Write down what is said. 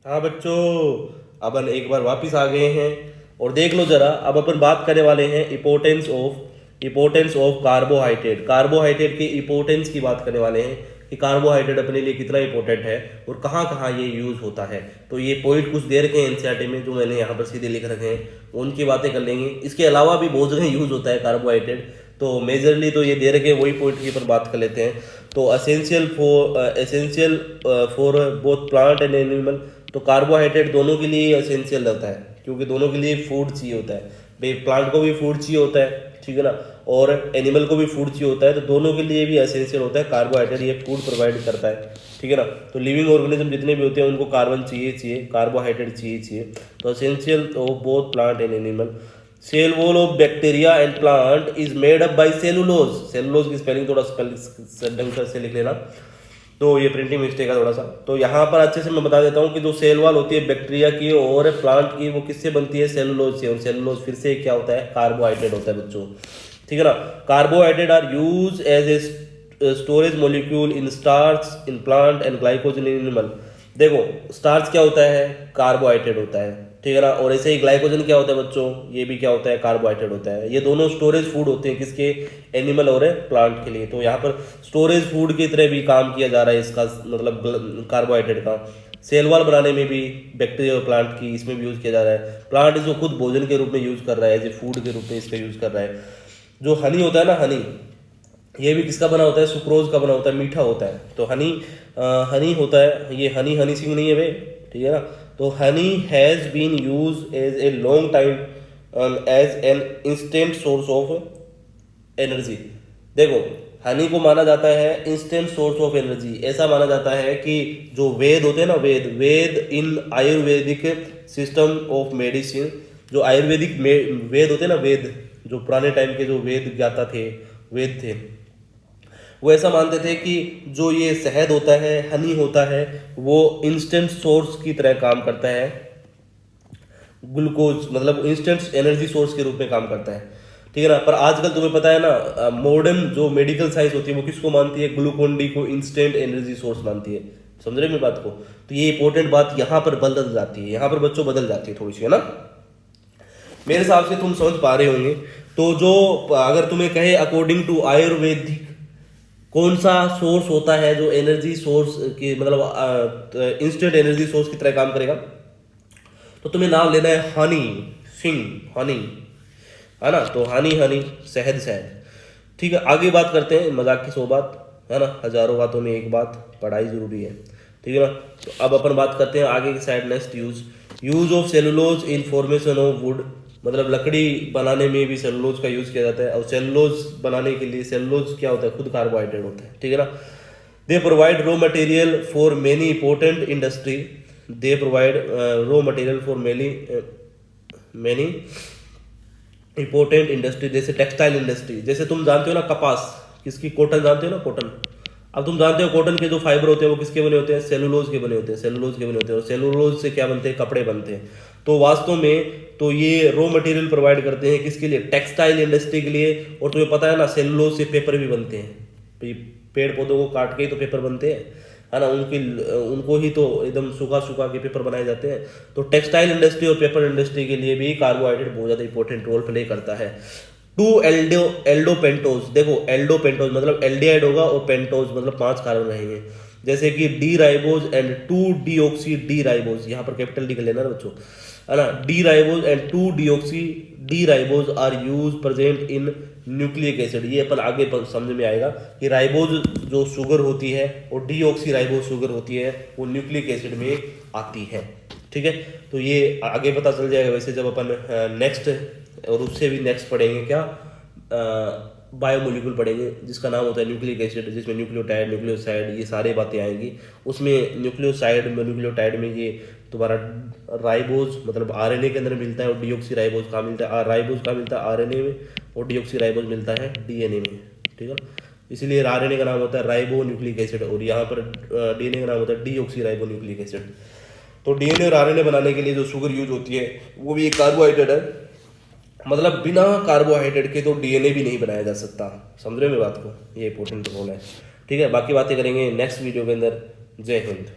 हाँ बच्चों, अपन एक बार वापस आ गए हैं और देख लो जरा। अब अपन बात करने वाले हैं इम्पोर्टेंस ऑफ कार्बोहाइड्रेट। कार्बोहाइड्रेट की इम्पोर्टेंस की बात करने वाले हैं कि कार्बोहाइड्रेट अपने लिए कितना इंपॉर्टेंट है और कहाँ कहाँ ये यूज़ होता है। तो ये पॉइंट कुछ दे रखे हैं एनसीईआरटी में, जो मैंने यहाँ पर सीधे लिख रखे हैं, उनकी बातें कर लेंगे। इसके अलावा भी बहुत जगह यूज़ होता है कार्बोहाइड्रेट, तो मेजरली तो ये दे रखे हैं, वही पॉइंट की पर बात कर लेते हैं। तो essential for both plant and animal. तो कार्बोहाइड्रेट दोनों के लिए एसेंशियल रहता है, क्योंकि दोनों के लिए फूड चाहिए होता है भाई। प्लांट को भी फूड चाहिए होता है, ठीक है ना, और एनिमल को भी फूड चाहिए होता है, तो दोनों के लिए भी एसेंशियल होता है कार्बोहाइड्रेट। ये फूड प्रोवाइड करता है, ठीक है ना। तो लिविंग ऑर्गेनिज्म जितने भी होते हैं उनको कार्बन चाहिए, कार्बोहाइड्रेट चाहिए। तो essential of both plant and animal. Cell wall of bacteria and plant is made up by cellulose. Cellulose की स्पेलिंग थोड़ा ढंग से लिख लेना, तो ये प्रिंटिंग मिस्टेक है थोड़ा सा। तो यहाँ पर अच्छे से मैं बता देता हूँ कि जो सेल वॉल होती है बैक्टीरिया की और प्लांट की, वो किससे बनती है? सेलुलोज से। और सेलुलोज फिर से क्या होता है? कार्बोहाइड्रेट होता है बच्चों, ठीक है ना। Carbohydrate are use as a storage molecule in starch in plant and glycogen in animal. देखो, स्टार्च क्या होता है? कार्बोहाइड्रेट होता है, ठीक है ना। और ऐसे ही ग्लाइकोजन क्या होता है बच्चों? ये भी क्या होता है? कार्बोहाइड्रेट होता है। ये दोनों स्टोरेज फूड होते हैं, किसके? एनिमल और प्लांट के लिए। तो यहाँ पर स्टोरेज फूड की तरह भी काम किया जा रहा है इसका, मतलब कार्बोहाइड्रेट का। सेल वॉल बनाने में भी बैक्टीरिया और प्लांट की, इसमें भी यूज़ किया जा रहा है। प्लांट इसको खुद भोजन के रूप में यूज़ कर रहा है, एज ए फूड के रूप में इसका यूज़ कर रहा है। जो हनी होता है ना, हनी, ये भी किसका बना होता है? सुक्रोज का बना होता है, मीठा होता है। तो हनी होता है, ये हनी सिंह नहीं है भाई, ठीक है ना। तो honey has been use as a long time as an instant source of energy. देखो, हनी को माना जाता है इंस्टेंट सोर्स ऑफ एनर्जी। ऐसा माना जाता है कि जो वेद होते हैं ना, वेद इन आयुर्वेदिक सिस्टम ऑफ मेडिसिन, जो आयुर्वेदिक वेद होते हैं ना, वेद, जो पुराने टाइम के जो वेद ज्ञाता थे, वेद थे, वो ऐसा मानते थे कि जो ये शहद होता है, हनी होता है, वो इंस्टेंट सोर्स की तरह काम करता है। ग्लूकोज मतलब इंस्टेंट एनर्जी सोर्स के रूप में काम करता है, ठीक है ना। पर आजकल तुम्हें पता है ना, मॉडर्न जो मेडिकल साइंस होती है वो किसको मानती है? ग्लूकोन डी को इंस्टेंट एनर्जी सोर्स मानती है। समझ रहे मेरी बात को? तो ये इंपॉर्टेंट बात यहाँ पर बदल जाती है, यहाँ पर बच्चों बदल जाती है थोड़ी सी, है ना। मेरे हिसाब से तुम समझ पा रहे होंगे। तो जो, अगर तुम्हें कहे अकॉर्डिंग टू आयुर्वेदिक कौन सा सोर्स होता है जो एनर्जी सोर्स की, मतलब इंस्टेंट एनर्जी सोर्स की तरह काम करेगा, तो तुम्हें नाम लेना है हनी सिंह, हनी, है ना। तो हनी शहद, ठीक है। आगे बात करते हैं, मजाक की 100 बात, है ना, हजारों बातों में एक बात, पढ़ाई जरूरी है, ठीक है ना। तो अब अपन बात करते हैं आगे की side, next use of cellulose in formation of would. मतलब लकड़ी बनाने में भी सेलुलोज का यूज किया जाता है। और सेलुलोज बनाने के लिए, सेलुलोज क्या होता है? खुद कार्बोहाइड्रेट होता है, ठीक है ना। They provide raw material for many important industry. They provide raw material for many important industry, जैसे टेक्सटाइल इंडस्ट्री। जैसे तुम जानते हो ना कपास, किसकी? कॉटन जानते हो ना, कॉटन। अब तुम जानते हो कॉटन के जो फाइबर होते हैं वो किसके बने होते हैं? सेलुलोज के बने होते हैं, सेलुलोज के बने होते हैं। और सेलुलोज से क्या बनते हैं? कपड़े बनते हैं। तो वास्तव में तो ये रॉ मटेरियल प्रोवाइड करते हैं किसके लिए? टेक्सटाइल इंडस्ट्री के लिए। और तुम्हें पता है ना, सेलुलोज से पेपर भी बनते हैं। पेड़ पौधों को काट के ही तो पेपर बनते हैं, है ना। उनको ही तो एकदम सूखा के पेपर बनाए जाते हैं। तो टेक्सटाइल इंडस्ट्री और पेपर इंडस्ट्री के लिए भी कार्बोहाइड्रेट बहुत ज़्यादा इंपॉर्टेंट रोल प्ले करता है। टू एल्डोपेंटोज। देखो, एल्डोपेंटोज मतलब एल्डिहाइड होगा और पेंटोज मतलब 5 कार्बन रहेंगे। जैसे कि D ribose and 2 deoxy D ribose, यहाँ पर कैपिटल डी कर लेना बच्चों, है ना। D ribose and 2 deoxy D ribose are use present in nucleic acid. ये अपन आगे समझ में आएगा कि राइबोज जो शुगर होती है और डीऑक्सी राइबोज शुगर होती है, वो न्यूक्लिक एसिड में आती है, ठीक है। तो ये आगे पता चल जाएगा वैसे जब अपन नेक्स्ट, और उससे भी नेक्स्ट पढ़ेंगे क्या, बायोमोलिक्यूल पढ़ेंगे, जिसका नाम होता है न्यूक्लिक एसिड, जिसमें न्यूक्लियोटाइड, न्यूक्लियोसाइड, ये सारी बातें आएंगी। उसमें न्यूक्लियोटाइड में ये तुम्हारा राइबोज मतलब आरएनए के अंदर मिलता है, और डीऑक्सी राइबोज कहाँ मिलता है? राइबोज कहाँ मिलता है? आरएनए में। और डीऑक्सी राइबोज मिलता है डीएनए में, ठीक है। इसीलिए आरएनए का नाम होता है राइबो न्यूक्लिक एसिड, और यहाँ पर डीएनए का नाम होता है डीऑक्सी राइबो न्यूक्लिक एसिड। तो डीएनए और आरएनए बनाने के लिए जो शुगर यूज होती है वो भी एक कार्बोहाइड्रेट है। मतलब बिना कार्बोहाइड्रेट के तो डीएनए भी नहीं बनाया जा सकता। समझ रहे हो मेरी बात को? ये इंपॉर्टेंट रोल है, ठीक है। बाकी बातें करेंगे नेक्स्ट वीडियो के अंदर। जय हिंद।